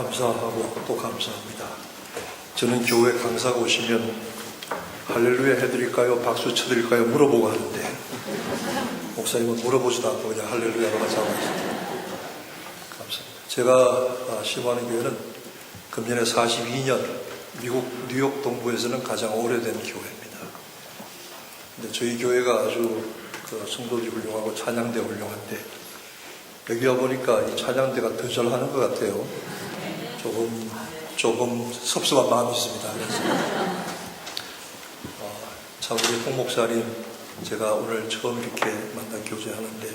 감사하고 또 감사합니다. 저는 교회 강사가 오시면 할렐루야 해드릴까요? 박수 쳐드릴까요? 물어보고 하는데 목사님은 물어보지도 않고 그냥 할렐루야로만 잡아주세요. 감사합니다. 제가 심호하는 교회는 금년에 42년 미국 뉴욕 동부에서는 가장 오래된 교회입니다. 근데 저희 교회가 아주 성도들이 훌륭하고 찬양대 훌륭한데 여기 와보니까 이 찬양대가 더 잘하는 것 같아요. 조금 섭섭한 마음이 있습니다. 그래서 참 우리 홍 목사님 제가 오늘 처음 이렇게 만나 교제하는데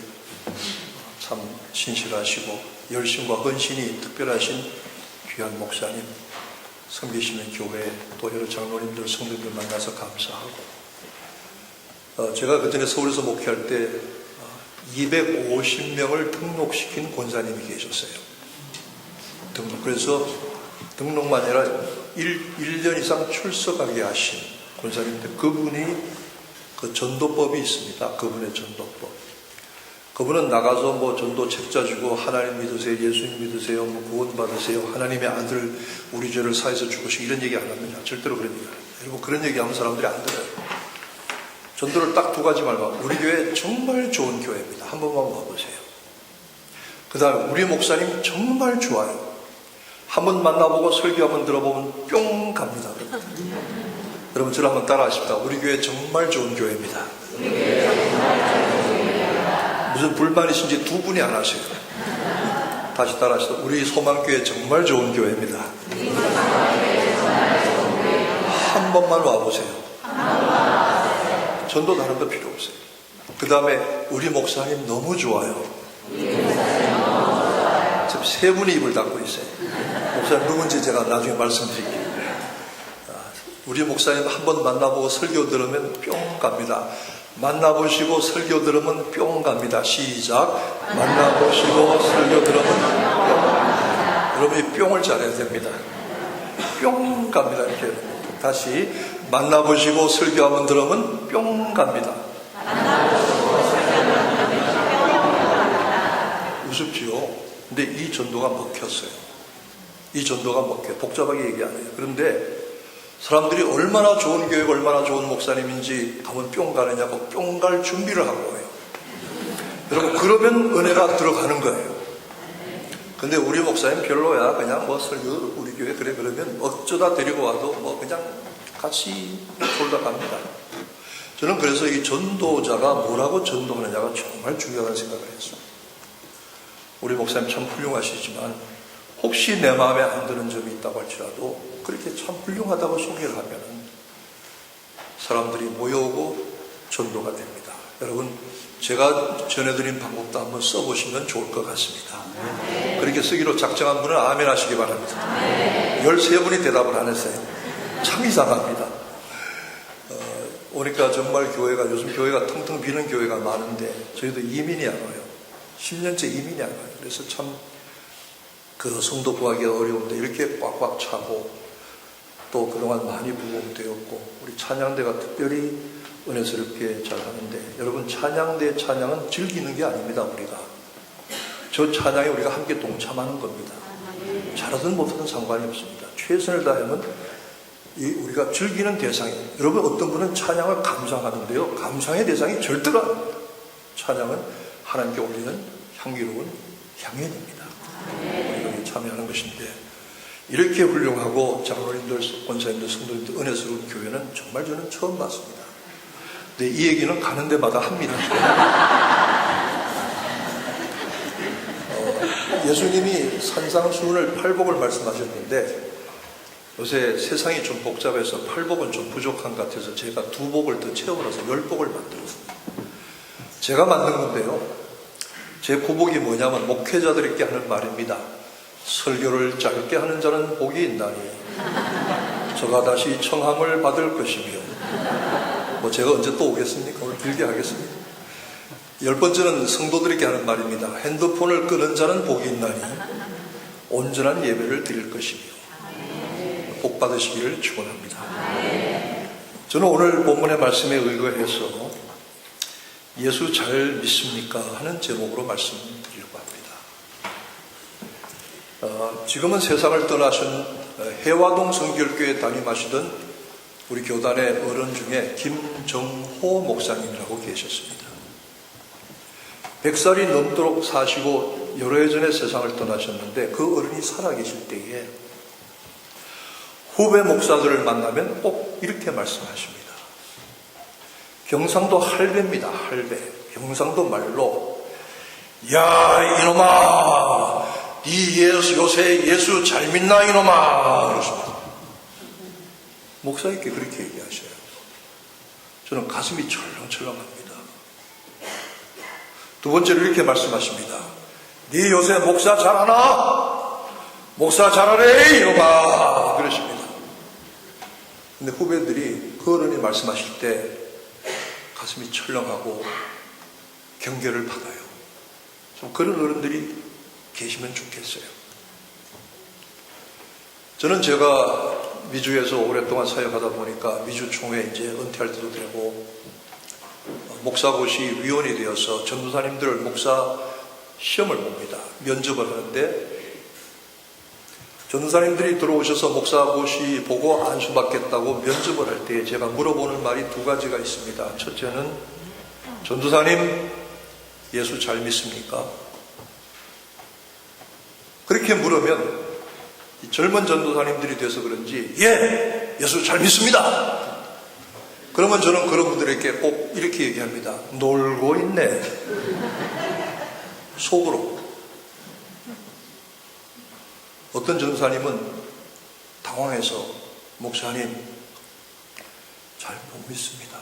참 신실하시고 열심과 헌신이 특별하신 귀한 목사님, 섬기시는 교회 또 여러 장로님들 성도들 만나서 감사하고 제가 그전에 서울에서 목회할 때 250명을 등록시킨 권사님이 계셨어요. 그래서 등록만 아니라 1년 이상 출석하게 하신 권사님인데 그분이 그 전도법이 있습니다. 그분의 전도법. 그분은 나가서 뭐 전도 책자 주고 하나님 믿으세요, 예수님 믿으세요, 뭐 구원 받으세요, 하나님의 아들 우리 죄를 사해서 죽으시고 이런 얘기 안 합니다. 절대로 그런 얘기 안 합니다. 여러분 그런 얘기 하면 사람들이 안 들어요. 전도를 딱 두 가지 말고 우리 교회 정말 좋은 교회입니다. 한 번만 와보세요. 그 다음에 우리 목사님 정말 좋아요. 한번 만나보고 설교 한번 들어보면 뿅 갑니다. 여러분 저를 한번 따라 하십시다. 우리 교회 정말 좋은 교회입니다. 무슨 불만이신지 두 분이 안 하세요. 다시 따라 하십시다. 우리 소망교회 정말 좋은 교회입니다. 한 번만 와보세요. 전도 다른 거 필요 없어요. 그 다음에 우리 목사님 너무 좋아요. 지금 세 분이 입을 닫고 있어요. 목사님 누군지 제가 나중에 말씀드릴게요. 우리 목사님 한번 만나보고 설교 들으면 뿅 갑니다. 만나보시고 설교 들으면 뿅 갑니다. 시작. 만나보시고 설교 들으면 뿅. 여러분이 뿅을 잘해야 됩니다. 뿅 갑니다. 이렇게. 다시 만나보시고 설교 한번 들으면 뿅 갑니다. 우습지요. 근데 이 전도가 먹혔어요. 이 전도가 먹혀요. 복잡하게 얘기 안 해요. 그런데 사람들이 얼마나 좋은 교회가 얼마나 좋은 목사님인지 가면 뿅 가느냐고 뿅 갈 준비를 하고 와요. 여러분 그러면 은혜가 들어가는 거예요. 근데 우리 목사님 별로야. 그냥 뭐 설교 우리 교회 그래 그러면 어쩌다 데리고 와도 뭐 그냥 같이 돌다 갑니다. 저는 그래서 이 전도자가 뭐라고 전도하느냐가 정말 중요하다는 생각을 했습니다. 우리 목사님 참 훌륭하시지만 혹시 내 마음에 안 드는 점이 있다고 할지라도 그렇게 참 훌륭하다고 소개를 하면 사람들이 모여오고 전도가 됩니다. 여러분 제가 전해드린 방법도 한번 써보시면 좋을 것 같습니다. 그렇게 쓰기로 작정한 분은 아멘 하시기 바랍니다. 13분이 대답을 안 했어요. 참 이상합니다. 오니까 정말 교회가 요즘 교회가 텅텅 비는 교회가 많은데 저희도 이민이 안 와요. 10년째 이민이 안 와요. 그래서 참 그 성도 구하기가 어려운데 이렇게 꽉꽉 차고 또 그동안 많이 부흥되었고 우리 찬양대가 특별히 은혜스럽게 잘 하는데 여러분 찬양대 찬양은 즐기는 게 아닙니다. 우리가 저 찬양에 우리가 함께 동참하는 겁니다. 잘하든 못하든 상관이 없습니다. 최선을 다하면 우리가 즐기는 대상이에요. 여러분 어떤 분은 찬양을 감상하는데요. 감상의 대상이 절대로 아닙니다. 찬양은 하나님께 올리는 향기로운 향연입니다. 우리가 참여하는 것인데 이렇게 훌륭하고 장로님들, 권사님들, 성도님들 은혜스러운 교회는 정말 저는 처음 봤습니다. 근데 이 얘기는 가는 데마다 합니다. 예수님이 산상수훈을 팔복을 말씀하셨는데 요새 세상이 좀 복잡해서 팔복은 좀 부족한 것 같아서 제가 2복을 더 채워넣어서 10복을 만들었습니다. 제가 만든 건데요. 제 구복이 뭐냐면 목회자들에게 하는 말입니다. 설교를 짧게 하는 자는 복이 있나니 저가 다시 청함을 받을 것이며 뭐 제가 언제 또 오겠습니까? 오늘 길게 하겠습니다. 10번째는 성도들에게 하는 말입니다. 핸드폰을 끄는 자는 복이 있나니 온전한 예배를 드릴 것이며 복 받으시기를 축원합니다. 저는 오늘 본문의 말씀에 의거해서 예수 잘 믿습니까? 하는 제목으로 말씀드리려고 합니다. 지금은 세상을 떠나신 해화동 성결교회 담임하시던 우리 교단의 어른 중에 김정호 목사님이라고 계셨습니다. 100살이 넘도록 사시고 여러 해 전에 세상을 떠나셨는데 그 어른이 살아계실 때에 후배 목사들을 만나면 꼭 이렇게 말씀하십니다. 경상도 할배입니다. 할배. 경상도 말로 야 이놈아 니 요새 예수 잘 믿나 이놈아 그러십니다. 목사님께 그렇게 얘기하셔요. 저는 가슴이 철렁철렁합니다. 두 번째로 이렇게 말씀하십니다. 니 요새 목사 잘하나? 목사 잘하래 이놈아 그러십니다. 근데 후배들이 그 어른이 말씀하실 때 가슴이 철렁하고 경계를 받아요. 좀 그런 어른들이 계시면 좋겠어요. 저는 제가 미주에서 오랫동안 사역하다 보니까 미주 총회 이제 은퇴할 때도 되고 목사고시 위원이 되어서 전도사님들 목사 시험을 봅니다. 면접을 하는데 전도사님들이 들어오셔서 목사고시 보고 안수받겠다고 면접을 할 때 제가 물어보는 말이 두 가지가 있습니다. 첫째는 전도사님 예수 잘 믿습니까? 그렇게 물으면 젊은 전도사님들이 돼서 그런지 예! 예수 잘 믿습니다! 그러면 저는 그런 분들에게 꼭 이렇게 얘기합니다. 놀고 있네. 속으로. 어떤 전도사님은 당황해서 목사님 잘 못 믿습니다.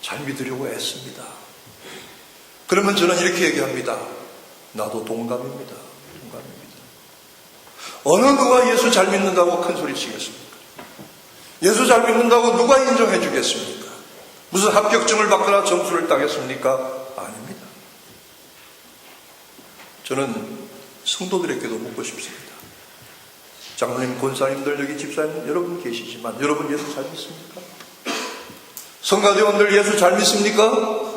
잘 믿으려고 애씁니다. 그러면 저는 이렇게 얘기합니다. 나도 동감입니다. 동감입니다. 어느 누가 예수 잘 믿는다고 큰 소리 치겠습니까? 예수 잘 믿는다고 누가 인정해 주겠습니까? 무슨 합격증을 받거나 점수를 따겠습니까? 아닙니다. 저는 성도들에게도 묻고 싶습니다. 장로님, 권사님들, 여기 집사님 여러분 계시지만 여러분 예수 잘 믿습니까? 성가대원들 예수 잘 믿습니까?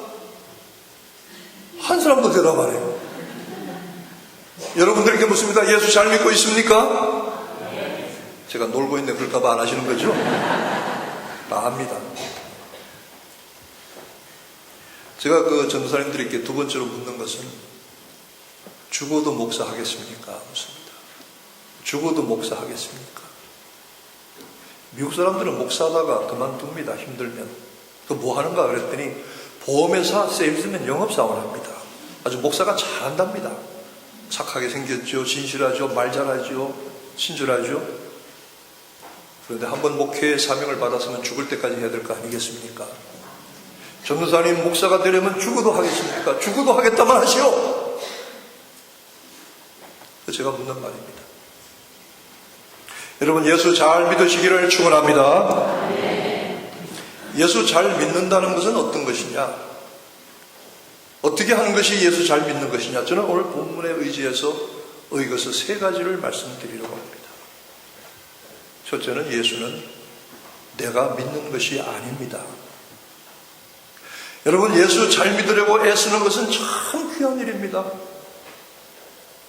한 사람도 대답 안 해요. 여러분들에게 묻습니다. 예수 잘 믿고 있습니까? 제가 놀고 있는데 그럴까봐 안 하시는 거죠? 다 합니다. 제가 그 전도사님들에게 두 번째로 묻는 것은 죽어도 목사하겠습니까? 묻습니다. 죽어도 목사하겠습니까? 미국 사람들은 목사하다가 그만둡니다. 힘들면. 그 뭐 하는가 그랬더니 보험회사 세일즈맨 영업사원 합니다. 아주 목사가 잘한답니다. 착하게 생겼죠. 진실하죠. 말 잘하죠. 친절하죠. 그런데 한번 목회의 사명을 받았으면 죽을 때까지 해야 될 거 아니겠습니까? 전도사님 목사가 되려면 죽어도 하겠습니까? 죽어도 하겠다만 하시오. 제가 묻는 말입니다. 여러분 예수 잘 믿으시기를 축원합니다. 예수 잘 믿는다는 것은 어떤 것이냐? 어떻게 하는 것이 예수 잘 믿는 것이냐? 저는 오늘 본문에 의지해서 이것을 세 가지를 말씀드리려고 합니다. 첫째는 예수는 내가 믿는 것이 아닙니다. 여러분 예수 잘 믿으려고 애쓰는 것은 참 귀한 일입니다.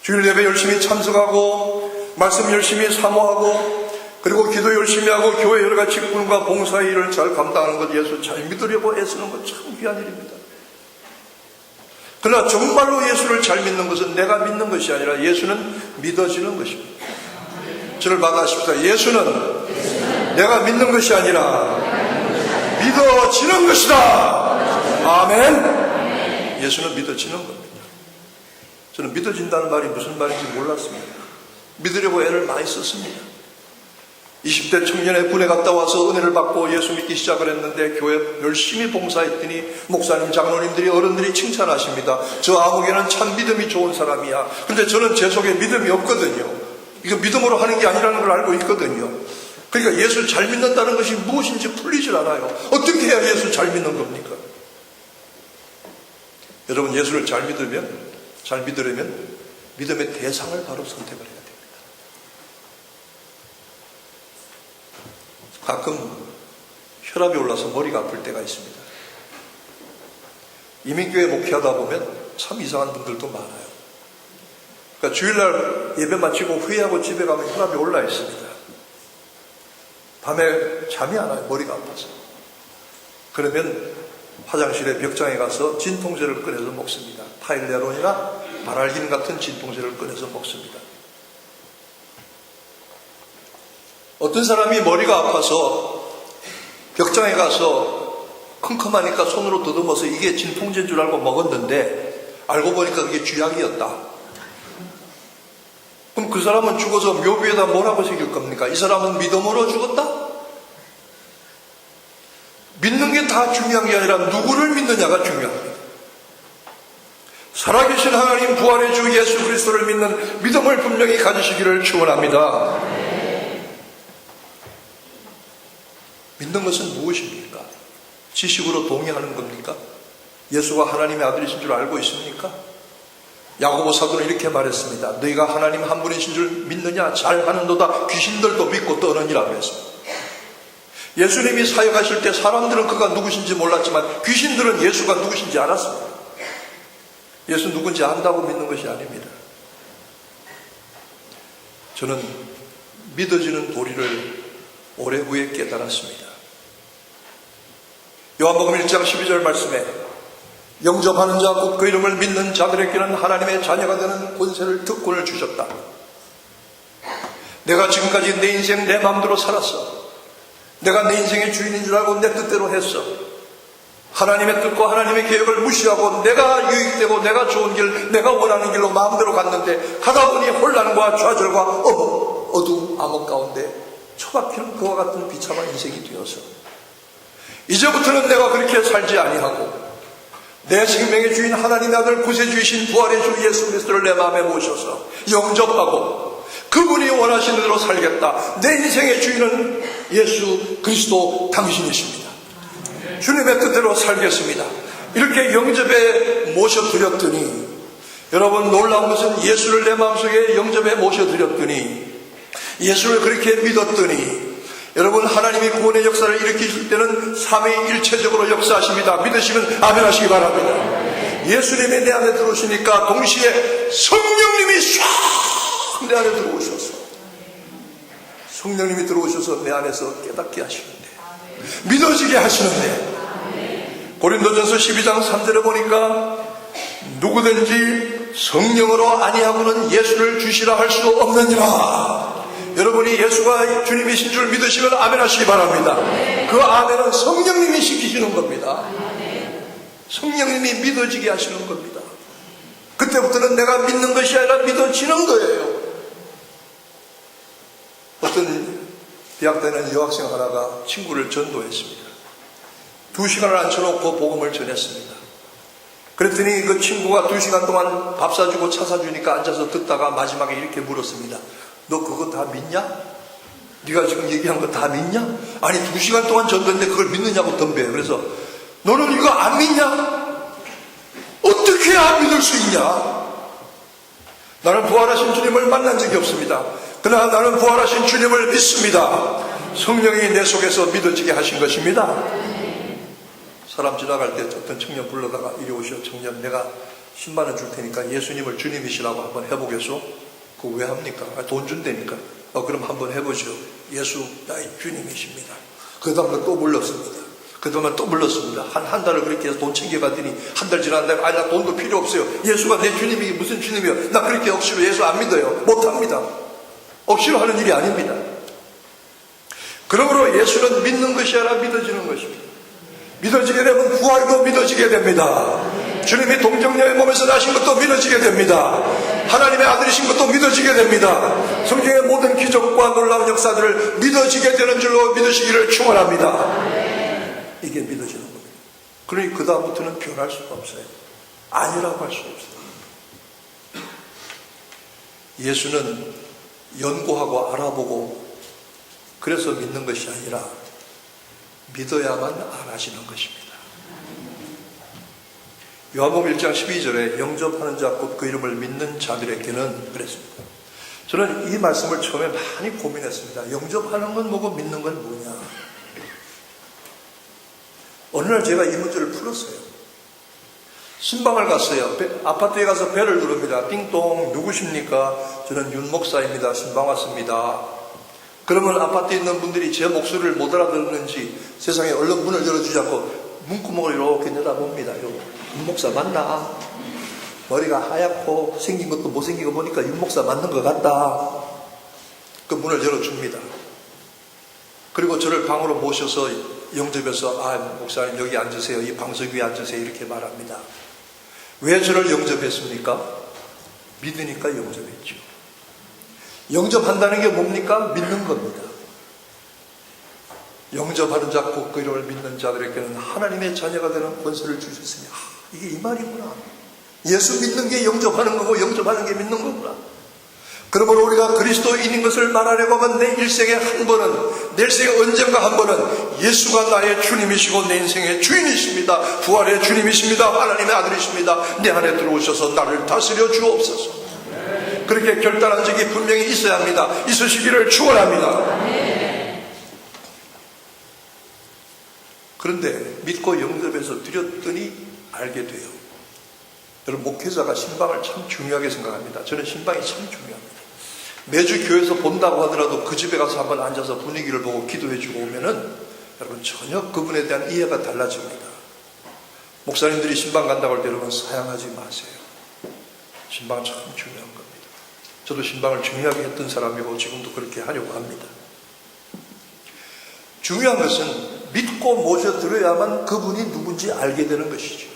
주일 예배 열심히 참석하고 말씀 열심히 사모하고 그리고 기도 열심히 하고 교회 여러가지 직분과 봉사의 일을 잘 감당하는 것 예수 잘 믿으려고 애쓰는 것 참 귀한 일입니다. 그러나 정말로 예수를 잘 믿는 것은 내가 믿는 것이 아니라 예수는 믿어지는 것입니다. 저를 받아십시다. 예수는 내가 믿는 것이 아니라 믿어지는 것이다. 아멘. 예수는 믿어지는 겁니다. 저는 믿어진다는 말이 무슨 말인지 몰랐습니다. 믿으려고 애를 많이 썼습니다. 20대 청년회 군에 갔다 와서 은혜를 받고 예수 믿기 시작을 했는데 교회 열심히 봉사했더니 목사님, 장로님들이 어른들이 칭찬하십니다. 저 아무개는 참 믿음이 좋은 사람이야. 그런데 저는 제 속에 믿음이 없거든요. 이거 믿음으로 하는 게 아니라는 걸 알고 있거든요. 그러니까 예수를 잘 믿는다는 것이 무엇인지 풀리질 않아요. 어떻게 해야 예수를 잘 믿는 겁니까? 여러분 예수를 잘 믿으려면 믿음의 대상을 바로 선택을 해야 됩니다. 가끔 혈압이 올라서 머리가 아플 때가 있습니다. 이민교회 목회하다 보면 참 이상한 분들도 많아요. 그러니까 주일날 예배 마치고 회의하고 집에 가면 혈압이 올라 있습니다. 밤에 잠이 안 와요. 머리가 아파서. 그러면 화장실에 벽장에 가서 진통제를 꺼내서 먹습니다. 타일레론이나 바랄긴 같은 진통제를 꺼내서 먹습니다. 어떤 사람이 머리가 아파서 벽장에 가서 컴컴하니까 손으로 더듬어서 이게 진통제인 줄 알고 먹었는데 알고 보니까 그게 쥐약이었다. 그럼 그 사람은 죽어서 묘비에다 뭐라고 새길 겁니까? 이 사람은 믿음으로 죽었다? 믿는 게 다 중요한 게 아니라 누구를 믿느냐가 중요합니다. 살아계신 하나님 부활의 주 예수 그리스도를 믿는 믿음을 분명히 가지시기를 축원합니다. 믿는 것은 무엇입니까? 지식으로 동의하는 겁니까? 예수가 하나님의 아들이신 줄 알고 있습니까? 야고보 사도는 이렇게 말했습니다. 너희가 하나님 한 분이신 줄 믿느냐? 잘하는도다. 귀신들도 믿고 떠느니라고 했습니다. 예수님이 사역하실 때 사람들은 그가 누구신지 몰랐지만 귀신들은 예수가 누구신지 알았습니다. 예수 누군지 안다고 믿는 것이 아닙니다. 저는 믿어지는 도리를 오래 후에 깨달았습니다. 요한복음 1장 12절 말씀에 영접하는 자 곧 그 이름을 믿는 자들에게는 하나님의 자녀가 되는 권세를 특권을 주셨다. 내가 지금까지 내 인생 내 마음대로 살았어. 내가 내 인생의 주인인 줄 알고 내 뜻대로 했어. 하나님의 뜻과 하나님의 계획을 무시하고 내가 유익되고 내가 좋은 길, 내가 원하는 길로 마음대로 갔는데 가다 보니 혼란과 좌절과 어두움, 암흑 가운데 처박히는 그와 같은 비참한 인생이 되어서 이제부터는 내가 그렇게 살지 아니하고 내 생명의 주인 하나님의 아들 구세주이신 부활의 주 예수 그리스도를 내 마음에 모셔서 영접하고 그분이 원하시는 대로 살겠다. 내 인생의 주인은 예수 그리스도 당신이십니다. 주님의 뜻대로 살겠습니다. 이렇게 영접에 모셔드렸더니 여러분 놀라운 것은 예수를 내 마음속에 영접에 모셔드렸더니 예수를 그렇게 믿었더니 여러분 하나님이 구원의 역사를 일으키실 때는 삼위일체적으로 역사하십니다. 믿으시면 아멘 하시기 바랍니다. 예수님이 내 안에 들어오시니까 동시에 성령님이 唰 내 안에 들어오셔서 성령님이 들어오셔서 내 안에서 깨닫게 하시는데 믿어지게 하시는데 고린도전서 12장 3절에 보니까 누구든지 성령으로 아니하고는 예수를 주시라 할 수 없느니라. 여러분이 예수가 주님이신 줄 믿으시면 아멘 하시기 바랍니다. 그 아멘은 성령님이 시키시는 겁니다. 성령님이 믿어지게 하시는 겁니다. 그때부터는 내가 믿는 것이 아니라 믿어지는 거예요. 어떤 대학 다니는 여학생 하나가 친구를 전도했습니다. 2시간을 앉혀놓고 복음을 전했습니다. 그랬더니 그 친구가 2시간 동안 밥 사주고 차 사주니까 앉아서 듣다가 마지막에 이렇게 물었습니다. 너 그거 다 믿냐? 네가 지금 얘기한 거 다 믿냐? 아니 2시간 동안 전도했는데 그걸 믿느냐고 덤벼요. 그래서 너는 이거 안 믿냐? 어떻게 안 믿을 수 있냐? 나는 부활하신 주님을 만난 적이 없습니다. 그러나 나는 부활하신 주님을 믿습니다. 성령이 내 속에서 믿어지게 하신 것입니다. 사람 지나갈 때 어떤 청년 불러다가 이리 오시오 청년 내가 10만 원 줄 테니까 예수님을 주님이시라고 한번 해보겠소? 그거 왜 합니까? 돈 준다니까. 그럼 한번 해보시오. 예수 나의 주님이십니다. 그 다음에 또 불렀습니다. 그 다음에 또 불렀습니다. 한 달을 그렇게 해서 돈 챙겨가더니 한 달 지났는데 아니 나 돈도 필요 없어요. 예수가 내 주님이 무슨 주님이요? 나 그렇게 억지로 예수 안 믿어요. 못합니다. 억지로 하는 일이 아닙니다. 그러므로 예수는 믿는 것이 아니라 믿어지는 것입니다. 믿어지게 되면 부활도 믿어지게 됩니다. 주님이 동정녀의 몸에서 나신 것도 믿어지게 됩니다. 하나님의 아들이신 것도 믿어지게 됩니다. 성경의 모든 기적과 놀라운 역사들을 믿어지게 되는 줄로 믿으시기를 축원합니다. 이게 믿어지는 겁니다. 그러니 그 다음부터는 변할 수가 없어요. 아니라고 할 수 없어요. 예수는 연구하고 알아보고 그래서 믿는 것이 아니라 믿어야만 알아지는 것입니다. 요한복음 1장 12절에 영접하는 자 곧 그 이름을 믿는 자들에게는 그랬습니다. 저는 이 말씀을 처음에 많이 고민했습니다. 영접하는 건 뭐고 믿는 건 뭐냐. 어느 날 제가 이 문제를 풀었어요. 신방을 갔어요. 아파트에 가서 벨을 누릅니다. 띵동, 누구십니까? 저는 윤 목사입니다. 신방 왔습니다. 그러면 아파트에 있는 분들이 제 목소리를 못 알아듣는지 세상에 얼른 문을 열어주지 않고 문구멍을 이렇게 내다봅니다. 윤 목사 맞나? 머리가 하얗고 생긴 것도 못생긴 거 보니까 윤 목사 맞는 것 같다. 그 문을 열어줍니다. 그리고 저를 방으로 모셔서 영접해서 목사님 여기 앉으세요. 이 방석 위에 앉으세요. 이렇게 말합니다. 왜 저를 영접했습니까? 믿으니까 영접했죠. 영접한다는 게 뭡니까? 믿는 겁니다. 영접하는 자 곧 그 이름을 믿는 자들에게는 하나님의 자녀가 되는 권세를 주셨으니 이게 이 말이구나. 예수 믿는 게 영접하는 거고 영접하는 게 믿는 거구나. 그러므로 우리가 그리스도인인 것을 말하려고 하면 내 일생에 한 번은, 내 일생에 언젠가 한 번은 예수가 나의 주님이시고 내 인생의 주인이십니다. 부활의 주님이십니다. 하나님의 아들이십니다. 내 안에 들어오셔서 나를 다스려 주옵소서. 그렇게 결단한 적이 분명히 있어야 합니다. 있으시기를 축원합니다. 그런데 믿고 영접해서 드렸더니 알게 돼요. 여러분, 목회자가 신방을 참 중요하게 생각합니다. 저는 신방이 참 중요합니다. 매주 교회에서 본다고 하더라도 그 집에 가서 한번 앉아서 분위기를 보고 기도해주고 오면은 여러분 전혀 그분에 대한 이해가 달라집니다. 목사님들이 신방 간다고 할 때 여러분 사양하지 마세요. 신방은 참 중요한 겁니다. 저도 신방을 중요하게 했던 사람이고 지금도 그렇게 하려고 합니다. 중요한 것은 믿고 모셔들어야만 그분이 누군지 알게 되는 것이죠.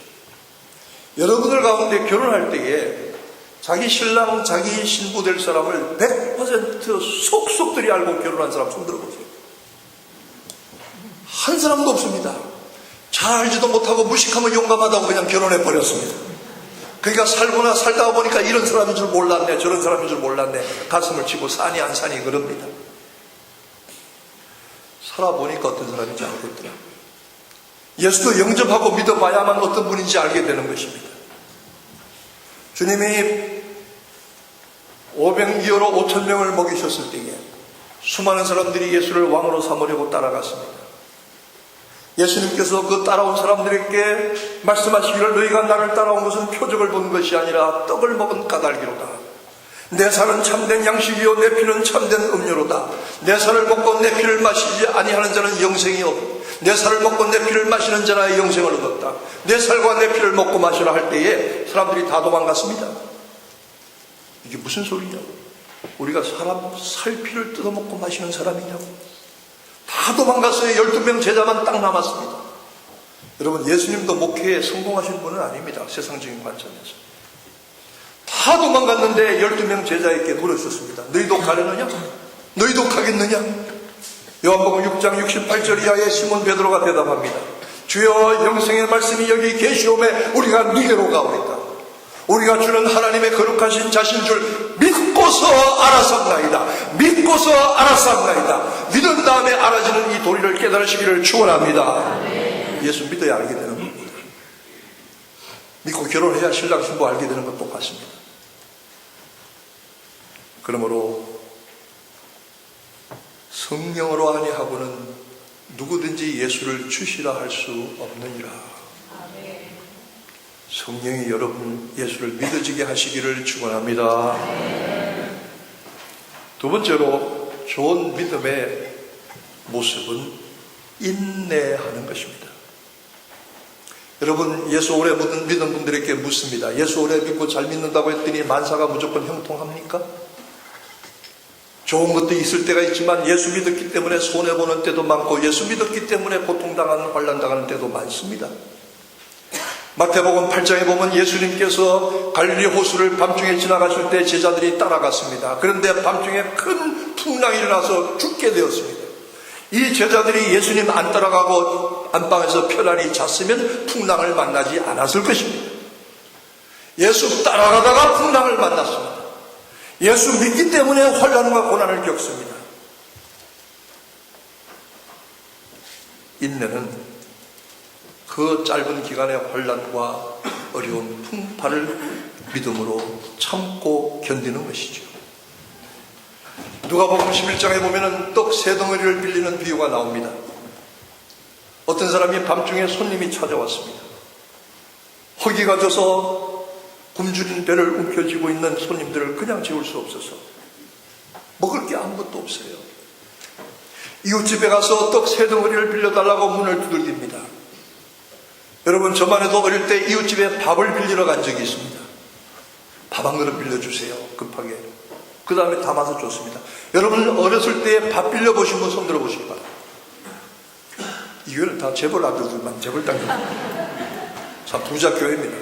여러분들 가운데 결혼할 때에 자기 신랑, 자기 신부 될 사람을 100% 속속들이 알고 결혼한 사람 손 들어보세요. 한 사람도 없습니다. 잘 알지도 못하고 무식하면 용감하다고 그냥 결혼해버렸습니다. 그러니까 살다가 보니까 이런 사람인 줄 몰랐네, 저런 사람인 줄 몰랐네, 가슴을 치고 사니 안 사니 그럽니다. 살아보니까 어떤 사람인지 알고 있더라고요. 예수도 영접하고 믿어봐야만 어떤 분인지 알게 되는 것입니다. 주님이 500이어로 5,000명을 먹이셨을 때에 수많은 사람들이 예수를 왕으로 삼으려고 따라갔습니다. 예수님께서 그 따라온 사람들에게 말씀하시기를 너희가 나를 따라온 것은 표적을 본 것이 아니라 떡을 먹은 까닭이로다. 내 살은 참된 양식이요 내 피는 참된 음료로다. 내 살을 먹고 내 피를 마시지 아니하는 자는 영생이 없고 내 살을 먹고 내 피를 마시는 자라의 영생을 얻었다. 내 살과 내 피를 먹고 마시라 할 때에 사람들이 다 도망갔습니다. 이게 무슨 소리냐고. 우리가 사람 살 피를 뜯어먹고 마시는 사람이냐고. 다 도망갔어요. 12명 제자만 딱 남았습니다. 여러분, 예수님도 목회에 성공하신 분은 아닙니다. 세상적인 관점에서. 다 도망갔는데 12명 제자에게 물으셨습니다. 너희도 가려느냐? 너희도 가겠느냐? 요한복음 6장 68절 이하에 시몬 베드로가 대답합니다. 주여, 영생의 말씀이 여기 계시오매 우리가 누게로 가오리까? 우리가 주는 하나님의 거룩하신 자신 줄 믿고서 알았었나이다. 믿고서 알았었나이다. 믿은 다음에 알아지는 이 도리를 깨달으시기를 축원합니다. 예수 믿어야 알게 되는 겁니다. 믿고 결혼해야 신랑 신부 알게 되는 것 똑같습니다. 그러므로 성령으로 아니하고는 누구든지 예수를 주시라 할 수 없느니라. 성령이 여러분 예수를 믿어지게 하시기를 축원합니다. 두 번째로 좋은 믿음의 모습은 인내하는 것입니다. 여러분, 예수 오래 믿는 분들에게 묻습니다. 예수 오래 믿고 잘 믿는다고 했더니 만사가 무조건 형통합니까? 좋은 것도 있을 때가 있지만 예수 믿었기 때문에 손해보는 때도 많고 예수 믿었기 때문에 고통당하는 환난당하는 때도 많습니다. 마태복음 8장에 보면 예수님께서 갈릴리 호수를 밤중에 지나가실 때 제자들이 따라갔습니다. 그런데 밤중에 큰 풍랑이 일어나서 죽게 되었습니다. 이 제자들이 예수님 안 따라가고 안방에서 편안히 잤으면 풍랑을 만나지 않았을 것입니다. 예수 따라가다가 풍랑을 만났습니다. 예수 믿기 때문에 환난과 고난을 겪습니다. 인내는 그 짧은 기간의 환난과 어려운 풍파를 믿음으로 참고 견디는 것이죠. 누가복음 11장에 보면은 떡 세 덩어리를 빌리는 비유가 나옵니다. 어떤 사람이 밤중에 손님이 찾아왔습니다. 허기가 져서 굶주린 배를 움켜쥐고 있는 손님들을 그냥 재울 수 없어서 먹을 게 아무것도 없어요. 이웃집에 가서 떡 3덩어리를 빌려달라고 문을 두들깁니다. 여러분, 저만 해도 어릴 때 이웃집에 밥을 빌리러 간 적이 있습니다. 밥 한 그릇 빌려주세요, 급하게. 그 다음에 담아서 줬습니다. 여러분, 어렸을 때 밥 빌려보신 분 손 들어보시기 바랍니다. 이 교회는 다 재벌 아들들만, 재벌 땅들. 참 부자 교회입니다.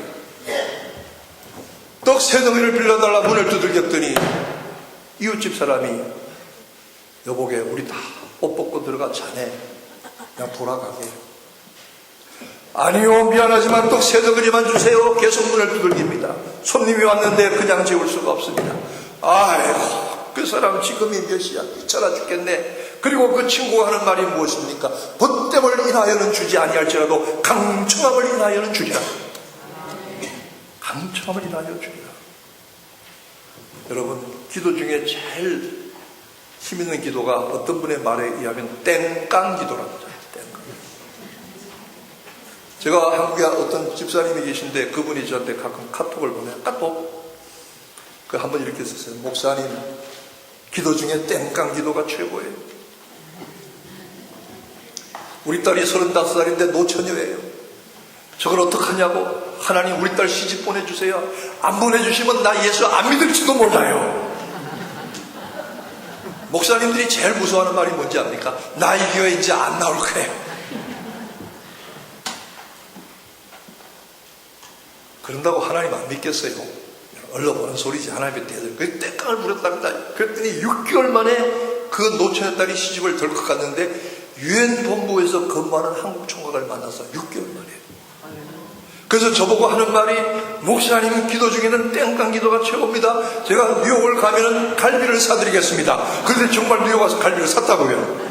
떡 3덩이를 빌려달라 문을 두들겼더니 이웃집 사람이, 여보게, 우리 다 옷 벗고 들어가, 자네 그냥 돌아가게. 아니요, 미안하지만 떡 3덩어리만 주세요. 계속 문을 두들깁니다. 손님이 왔는데 그냥 재울 수가 없습니다. 아이고, 그 사람 지금이 몇 시야, 귀찮아 죽겠네. 그리고 그 친구가 하는 말이 무엇입니까? 벗됨을 인하여는 주지 아니할지라도 강청함을 인하여는 주리라. 강청함을 인하여 주리라. 여러분, 기도 중에 제일 힘있는 기도가 어떤 분의 말에 의하면 땡깡 기도랍니다. 땡깡. 제가 한국에 어떤 집사님이 계신데 그분이 저한테 가끔 카톡을 보내요. 카톡. 그 한번 이렇게 썼어요. 목사님, 기도 중에 땡깡 기도가 최고예요. 우리 딸이 35살인데 노처녀예요. 저걸 어떡하냐고. 하나님, 우리 딸 시집 보내주세요. 안 보내주시면 나 예수 안 믿을지도 몰라요. 목사님들이 제일 무서워하는 말이 뭔지 압니까? 나 이 교회 이제 안 나올 거예요. 그런다고 하나님 안 믿겠어요? 얼러보는 소리지. 하나님의 대들. 그 땡깡을 부렸답니다. 그랬더니 6개월 만에 그 노처녀 딸이 시집을 덜컥 갔는데 유엔 본부에서 근무하는 한국 총각을 만나서 6개월 만에. 그래서 저보고 하는 말이, 목사님 기도 중에는 땡깡 기도가 최고입니다. 제가 뉴욕을 가면은 갈비를 사드리겠습니다. 그런데 정말 뉴욕 와서 갈비를 샀다고요.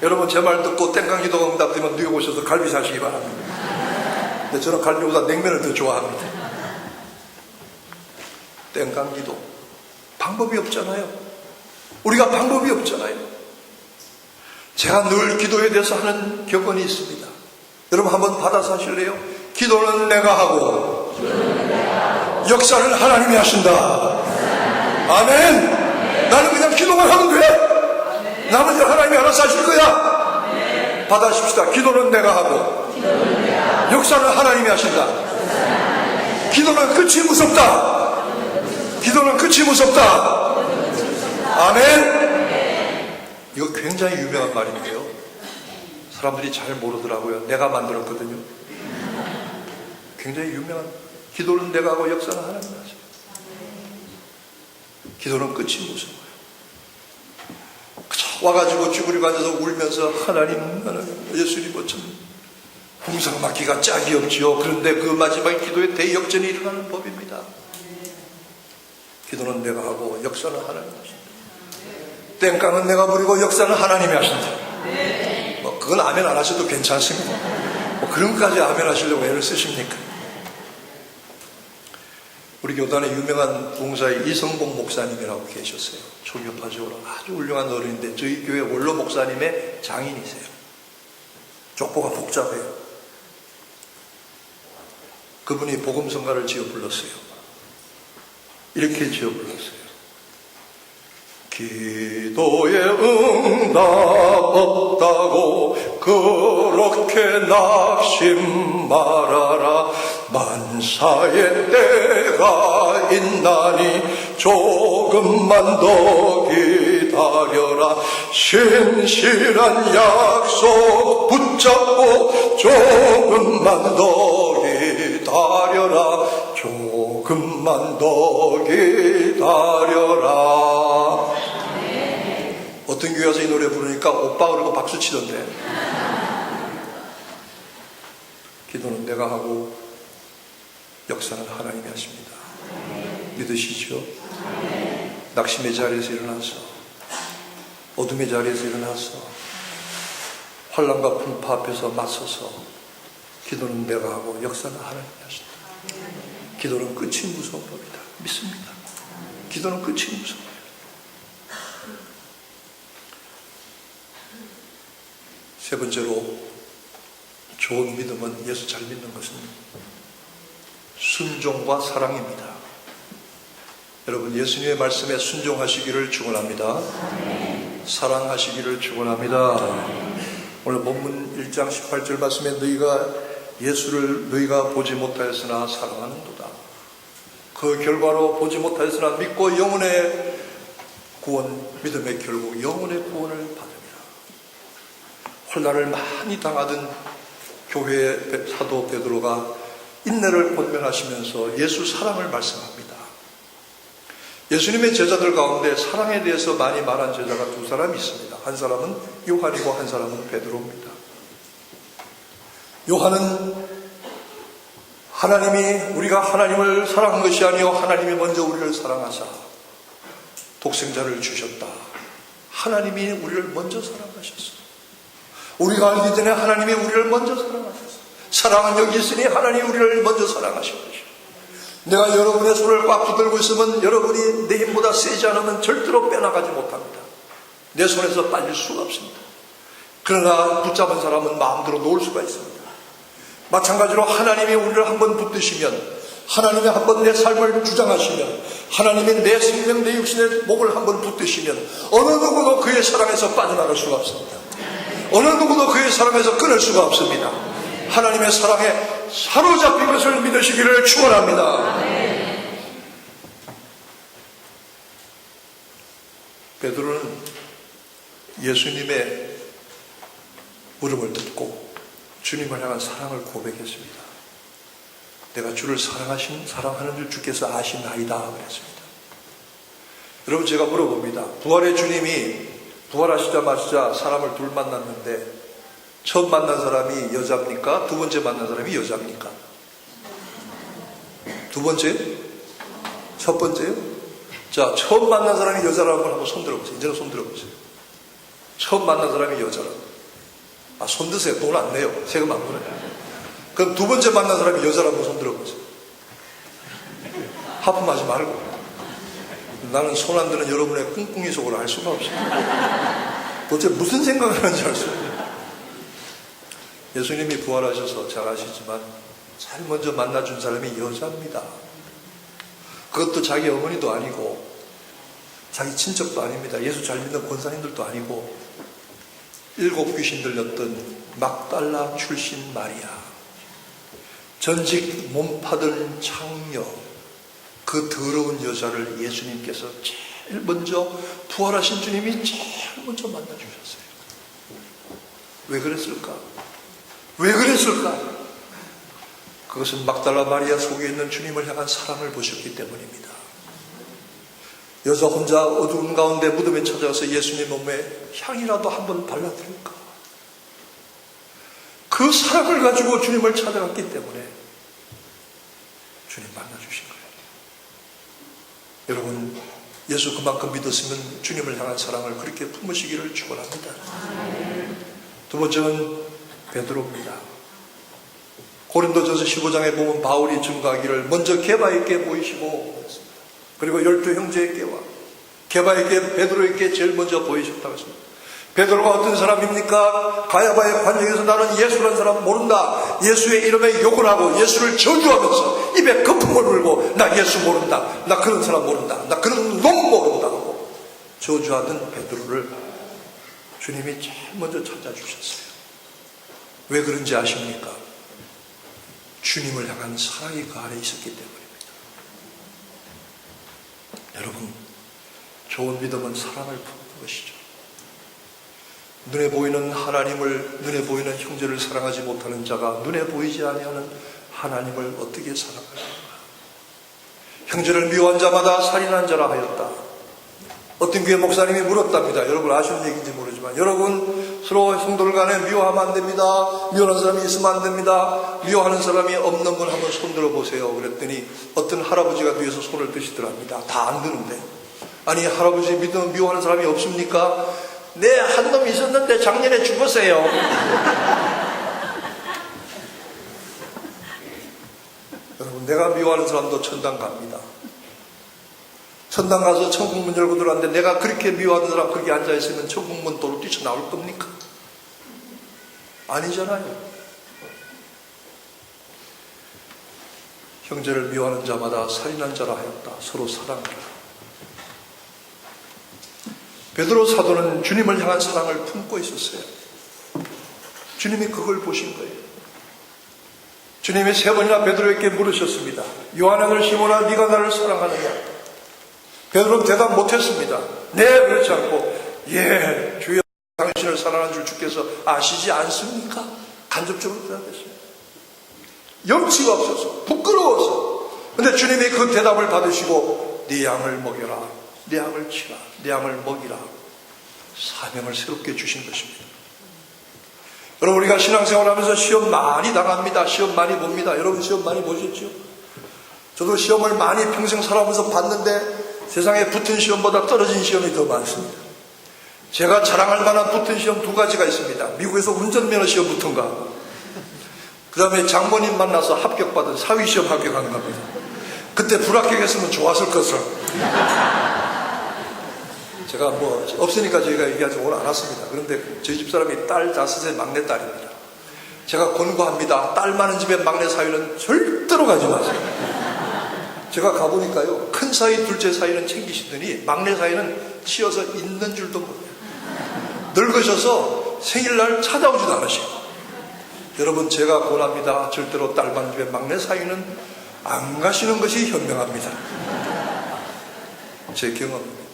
여러분, 제 말 듣고 땡깡 기도가 응답되면 뉴욕 오셔서 갈비 사시기 바랍니다. 근데 저는 갈비보다 냉면을 더 좋아합니다. 땡깡 기도. 방법이 없잖아요. 우리가 방법이 없잖아요. 제가 늘 기도에 대해서 하는 격언이 있습니다. 여러분, 한번 받아서 하실래요? 기도는 내가 하고 역사는 하나님이 하신다. 아멘. 나는 그냥 기도만 하면 돼. 나머지 하나님이 알아서 하실 거야. 받아십시다. 기도는 내가 하고 역사는 하나님이 하신다. 기도는 끝이 무섭다. 기도는 끝이 무섭다. 아멘. 이거 굉장히 유명한 말인데요, 사람들이 잘 모르더라고요. 내가 만들었거든요. 굉장히 유명한, 기도는 내가 하고 역사는 하나님이 하셔. 기도는 끝이 무서워요. 그저 와가지고 쭈그리고 앉아서 울면서 하나님 예수님 어쩜 궁상 맞기가 짝이 없지요. 그런데 그 마지막 기도에 대역전이 일어나는 법입니다. 기도는 내가 하고 역사는 하나님이 하신다. 땡깡은 내가 부리고 역사는 하나님이 하신다. 뭐 그건 아멘 안 하셔도 괜찮습니다. 뭐 그런 것까지 아멘 하시려고 애를 쓰십니까? 우리 교단에 유명한 봉사의 이성봉 목사님이라고 계셨어요. 초교파적으로 아주 훌륭한 어른인데 저희 교회 원로 목사님의 장인이세요. 족보가 복잡해요. 그분이 복음성가를 지어 불렀어요. 이렇게 지어 불렀어요. 기도에 응답 없다고 그렇게 낙심 말아라. 만사의 때가 있나니 조금만 더 기다려라. 신실한 약속 붙잡고 조금만 더 기다려라. 조금만 더 기다려라. 어떤 교회 와서 이 노래 부르니까 오빠 그러고 박수 치던데. 기도는 내가 하고 역사는 하나님이 하십니다. 믿으시죠? 낙심의 자리에서 일어나서, 어둠의 자리에서 일어나서, 환난과 풍파 앞에서 맞서서 기도는 내가 하고 역사는 하나님이 하신다. 기도는 끝이 무서운 법이다. 믿습니다. 기도는 끝이 무서워요. 세 번째로, 좋은 믿음은, 예수 잘 믿는 것은 순종과 사랑입니다. 여러분, 예수님의 말씀에 순종하시기를 축원합니다. 사랑하시기를 축원합니다. 오늘 본문 1장 18절 말씀에 너희가 예수를 너희가 보지 못하였으나 사랑하는도다. 그 결과로 보지 못하였으나 믿고 영혼의 구원, 믿음의 결국 영혼의 구원을 받으리라. 혼란을 많이 당하던 교회의 사도 베드로가 인내를 권면하시면서 예수 사랑을 말씀합니다. 예수님의 제자들 가운데 사랑에 대해서 많이 말한 제자가 두 사람이 있습니다. 한 사람은 요한이고 한 사람은 베드로입니다. 요한은 하나님이 우리가 하나님을 사랑한 것이 아니요 하나님이 먼저 우리를 사랑하사 독생자를 주셨다. 하나님이 우리를 먼저 사랑하셨어. 우리가 알기 전에 하나님이 우리를 먼저 사랑하셨어. 사랑은 여기 있으니 하나님이 우리를 먼저 사랑하신 것이요. 내가 여러분의 손을 꽉 붙들고 있으면 여러분이 내 힘보다 세지 않으면 절대로 빼나가지 못합니다. 내 손에서 빠질 수가 없습니다. 그러나 붙잡은 사람은 마음대로 놓을 수가 있습니다. 마찬가지로 하나님이 우리를 한번 붙드시면, 하나님이 한번 내 삶을 주장하시면, 하나님이 내 생명, 내 육신의 목을 한번 붙드시면 어느 누구도 그의 사랑에서 빠져나갈 수가 없습니다. 어느 누구도 그의 사랑에서 끊을 수가 없습니다. 하나님의 사랑에 사로잡힌 것을 믿으시기를 축원합니다. 베드로는 예수님의 물음을 듣고 주님을 향한 사랑을 고백했습니다. 내가 주를 사랑하는 줄 주께서 아시나이다 그랬습니다. 여러분, 제가 물어봅니다. 부활의 주님이 부활하시자마자 사람을 둘 만났는데 처음 만난 사람이 여자입니까? 두 번째 만난 사람이 여자입니까? 두 번째? 첫 번째요? 자, 처음 만난 사람이 여자라고 한번 손 들어보세요. 이제는 손 들어보세요. 처음 만난 사람이 여자라고. 손 드세요. 돈 안 내요. 세금 안 물어요. 그럼 두 번째 만난 사람이 여자라고 손 들어보세요. 하품하지 말고. 나는 손 안 드는 여러분의 꿍꿍이 속을 알 수가 없어요. 도대체 무슨 생각을 하는지 알 수 없어요. 예수님이 부활하셔서 잘 아시지만 제일 먼저 만나준 사람이 여자입니다. 그것도 자기 어머니도 아니고 자기 친척도 아닙니다. 예수 잘 믿는 권사님들도 아니고 7 귀신 들렸던 막달라 출신 마리아, 전직 몸 파던 창녀, 그 더러운 여자를 예수님께서 제일 먼저 부활하신 주님이 제일 먼저 만나주셨어요. 왜 그랬을까? 왜 그랬을까? 그것은 막달라 마리아 속에 있는 주님을 향한 사랑을 보셨기 때문입니다. 여자 혼자 어두운 가운데 무덤에 찾아가서 예수님 몸에 향이라도 한번 발라드릴까? 그 사랑을 가지고 주님을 찾아갔기 때문에 주님 만나주신 거예요. 여러분, 예수 그만큼 믿었으면 주님을 향한 사랑을 그렇게 품으시기를 축원합니다. 두 번째는 베드로입니다. 고린도전서 15장에 보면 바울이 증거하기를 먼저 게바에게 보이시고, 그리고 12 형제에게와 게바에게, 베드로에게 제일 먼저 보이셨다고 했습니다. 베드로가 어떤 사람입니까? 가야바의 관정에서 나는 예수라는 사람 모른다. 예수의 이름에 욕을 하고 예수를 저주하면서 입에 거품을 물고 나 예수 모른다. 나 그런 사람 모른다. 나 그런 놈 모른다 하고 저주하던 베드로를 주님이 제일 먼저 찾아주셨어요. 왜 그런지 아십니까? 주님을 향한 사랑이 그 안에 있었기 때문입니다. 여러분, 좋은 믿음은 사랑을 품는 것이죠. 눈에 보이는 하나님을, 눈에 보이는 형제를 사랑하지 못하는 자가 눈에 보이지 아니하는 하나님을 어떻게 사랑하는가? 형제를 미워한 자마다 살인한 자라 하였다. 어떤 교회 목사님이 물었답니다. 여러분 아시는 얘기인지 모르지만, 여러분 서로 성도들 간에 미워하면 안 됩니다. 미워하는 사람이 있으면 안 됩니다. 미워하는 사람이 없는 분 한번 손 들어보세요. 그랬더니 어떤 할아버지가 뒤에서 손을 드시더랍니다. 다 안 드는데, 아니 할아버지 믿으면 미워하는 사람이 없습니까? 네, 한 놈 있었는데 작년에 죽었어요. 여러분, 내가 미워하는 사람도 천당 갑니다. 천당 가서 천국문 열고 들어왔는데 내가 그렇게 미워하는 사람 그렇게 앉아있으면 천국문 도로 뛰쳐나올 겁니까? 아니잖아요. 형제를 미워하는 자마다 살인한 자라 하였다. 서로 사랑하라. 베드로 사도는 주님을 향한 사랑을 품고 있었어요. 주님이 그걸 보신 거예요. 주님이 3번이나 베드로에게 물으셨습니다. 요한아들 시몬아, 네가 나를 사랑하느냐? 베드로는 대답 못했습니다. 네, 그렇지 않고 예, 주여 당신을 사랑하는 줄 주께서 아시지 않습니까? 간접적으로 대답했습니다. 염치가 없어서, 부끄러워서. 근데 주님이 그 대답을 받으시고 네 양을 먹여라, 네 양을 치라, 네 양을 먹이라 사명을 새롭게 주신 것입니다. 여러분, 우리가 신앙생활하면서 시험 많이 당합니다. 시험 많이 봅니다. 여러분 시험 많이 보셨죠? 저도 시험을 많이 평생 살아오면서 봤는데 세상에 붙은 시험보다 떨어진 시험이 더 많습니다. 제가 자랑할 만한 붙은 시험 2가지가 있습니다. 미국에서 운전면허 시험 붙은 거, 그 다음에 장모님 만나서 합격받은 사위시험 합격한 겁니다. 그때 불합격했으면 좋았을 것을. 제가 뭐 없으니까 저희가 얘기하지 오늘 안 왔습니다. 그런데 저희 집사람이 딸 5의 막내딸입니다. 제가 권고합니다. 딸 많은 집에 막내 사위는 절대로 가지 마세요. 제가 가보니까요, 큰 사위, 둘째 사위는 챙기시더니 막내 사위는 치여서 있는 줄도 몰라요. 늙으셔서 생일날 찾아오지도 않으시고. 여러분, 제가 권합니다. 절대로 딸 많은 집에 막내 사위는 안 가시는 것이 현명합니다. 제 경험입니다.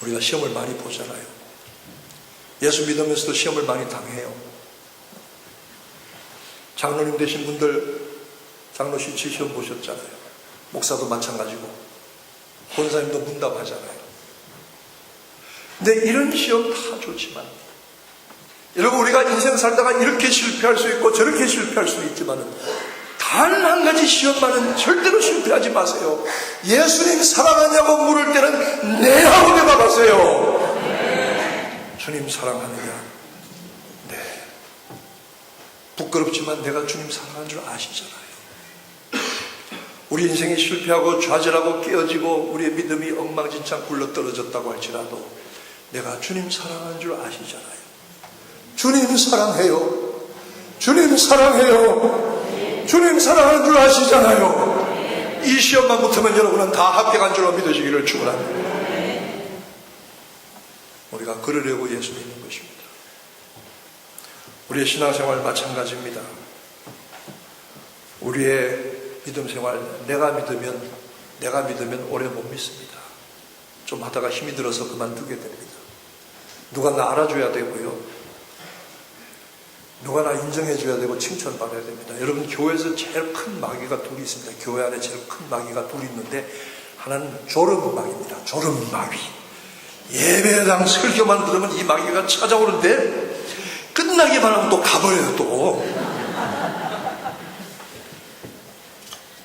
우리가 시험을 많이 보잖아요. 예수 믿으면서도 시험을 많이 당해요. 장로님 되신 분들 장로시치 시험 보셨잖아요. 목사도 마찬가지고 권사님도 문답하잖아요. 근데 이런 시험 다 좋지만, 여러분, 우리가 인생 살다가 이렇게 실패할 수 있고 저렇게 실패할 수 있지만 단 한 가지 시험만은 절대로 실패하지 마세요. 예수님 사랑하냐고 물을 때는 네 하고 대답하세요. 네. 주님 사랑하느냐? 네. 부끄럽지만 내가 주님 사랑하는 줄 아시잖아요. 우리 인생이 실패하고 좌절하고 깨어지고 우리의 믿음이 엉망진창 굴러떨어졌다고 할지라도 내가 주님 사랑하는 줄 아시잖아요. 주님 사랑해요. 주님 사랑해요. 주님 사랑하는 줄 아시잖아요. 이 시험만 붙으면 여러분은 다 합격한 줄로 믿으시기를 축원합니다. 우리가 그러려고 예수 믿는 것입니다. 우리의 신앙생활 마찬가지입니다. 우리의 믿음 생활, 내가 믿으면 오래 못 믿습니다. 좀 하다가 힘이 들어서 그만두게 됩니다. 누가 나 알아줘야 되고요. 누가 나 인정해줘야 되고 칭찬받아야 됩니다. 여러분, 교회에서 제일 큰 마귀가 둘이 있습니다. 교회 안에 제일 큰 마귀가 둘이 있는데, 하나는 졸음마귀입니다. 졸음마귀. 예배당 설교만 들으면 이 마귀가 찾아오는데 끝나기만 하면 또 가버려요. 또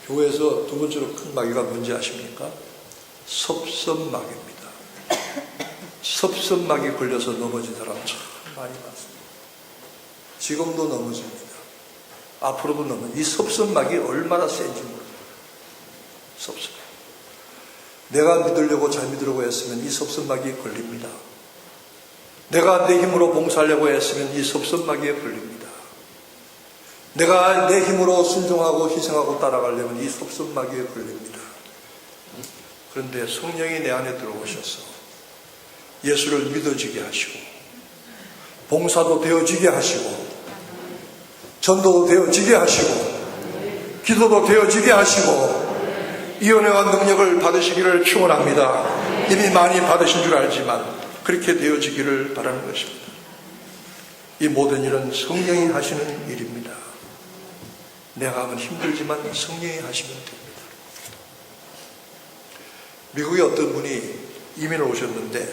교회에서 2번째로 큰 마귀가 뭔지 아십니까? 섭섭마귀입니다. 섭섭마귀 걸려서 넘어진 사람 참 많이 봤습니다. 지금도 넘어집니다. 앞으로도 넘어집니다. 이 섭섭마귀 얼마나 센지 모릅니다. 섭섭. 내가 믿으려고 잘 믿으려고 했으면 이 섭섭마귀에 걸립니다. 내가 내 힘으로 봉사하려고 했으면 이 섭섭마귀에 걸립니다. 내가 내 힘으로 순종하고 희생하고 따라가려면 이 섭섭마귀에 걸립니다. 그런데 성령이 내 안에 들어오셔서 예수를 믿어지게 하시고 봉사도 되어지게 하시고 전도도 되어지게 하시고 기도도 되어지게 하시고 이 은혜와 능력을 받으시기를 축원합니다. 이미 많이 받으신 줄 알지만 그렇게 되어지기를 바라는 것입니다. 이 모든 일은 성령이 하시는 일입니다. 내가 하면 힘들지만 성령이 하시면 됩니다. 미국에 어떤 분이 이민을 오셨는데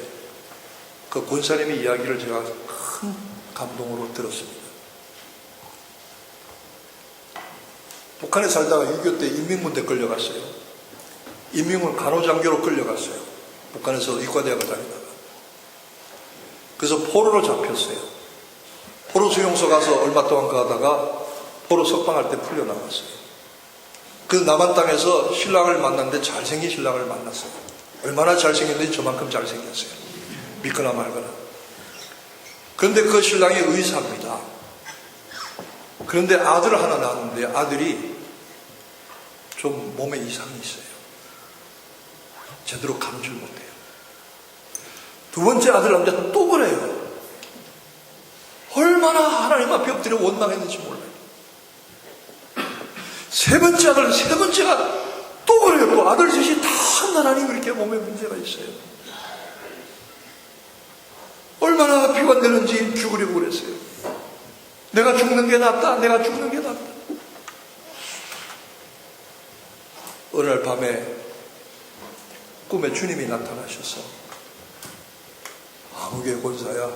그 권사님의 이야기를 제가 큰 감동으로 들었습니다. 북한에 살다가 6.25 때 인민군대 끌려갔어요. 인민군 간호장교로 끌려갔어요. 북한에서 의과대학을 다니다가. 그래서 포로로 잡혔어요. 포로 수용소 가서 얼마 동안 가다가 포로 석방할 때 풀려나갔어요. 그 남한 땅에서 신랑을 만났는데 잘생긴 신랑을 만났어요. 얼마나 잘생겼는지 저만큼 잘생겼어요. 믿거나 말거나. 그런데 그 신랑이 의사입니다. 그런데 아들을 하나 낳았는데 아들이 좀 몸에 이상이 있어요. 제대로 감지를 못해요. 두 번째 아들 남자는 또 그래요. 얼마나 하나님 앞에 엎드려 원망했는지 몰라요. 세 번째 아들, 세 번째가 또 그래요. 또 아들 셋이 다 하나님 그렇게 몸에 문제가 있어요. 얼마나 비관되는지 죽으려고 그랬어요. 내가 죽는 게 낫다. 내가 죽는 게 낫다. 어느 날 밤에 꿈에 주님이 나타나셔서 아무개 권사야,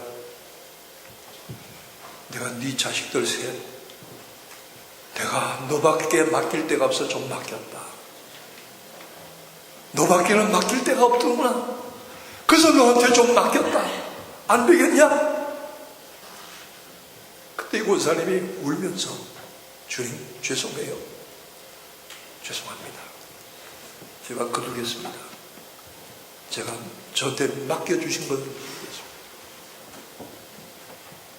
내가 네 자식들 셋 내가 너밖에 맡길 데가 없어 좀 맡겼다. 너밖에는 맡길 데가 없더구나. 그래서 너한테 좀 맡겼다. 안 되겠냐? 그때 이 권사님이 울면서 주님 죄송해요. 죄송합니다. 제가 거두겠습니다. 제가 저한테 맡겨주신 건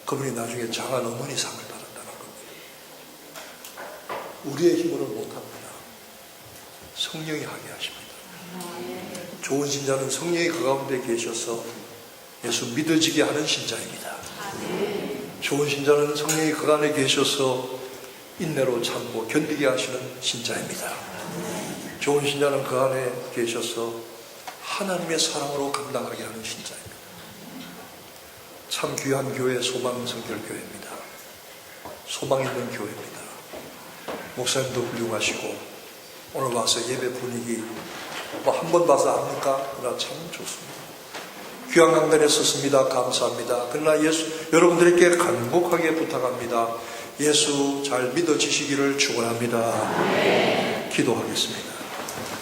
그분이 나중에 장한 어머니상을 받았다는 겁니다. 우리의 힘으로는 못합니다. 성령이 하게 하십니다. 좋은 신자는 성령이 그 가운데 계셔서 예수 믿어지게 하는 신자입니다. 좋은 신자는 성령이 그 안에 계셔서 인내로 참고 견디게 하시는 신자입니다. 좋은 신자는 그 안에 계셔서 하나님의 사랑으로 감당하게 하는 신자입니다. 참 귀한 교회 소망성결교회입니다. 소망 있는 교회입니다. 목사님도 훌륭하시고 오늘 와서 예배 분위기 한 번 봐서 압니까? 그러나 참 좋습니다. 귀한 강단에 섰습니다. 감사합니다. 그러나 여러분들에게 간곡하게 부탁합니다. 예수 잘 믿어지시기를 축원합니다. 기도하겠습니다.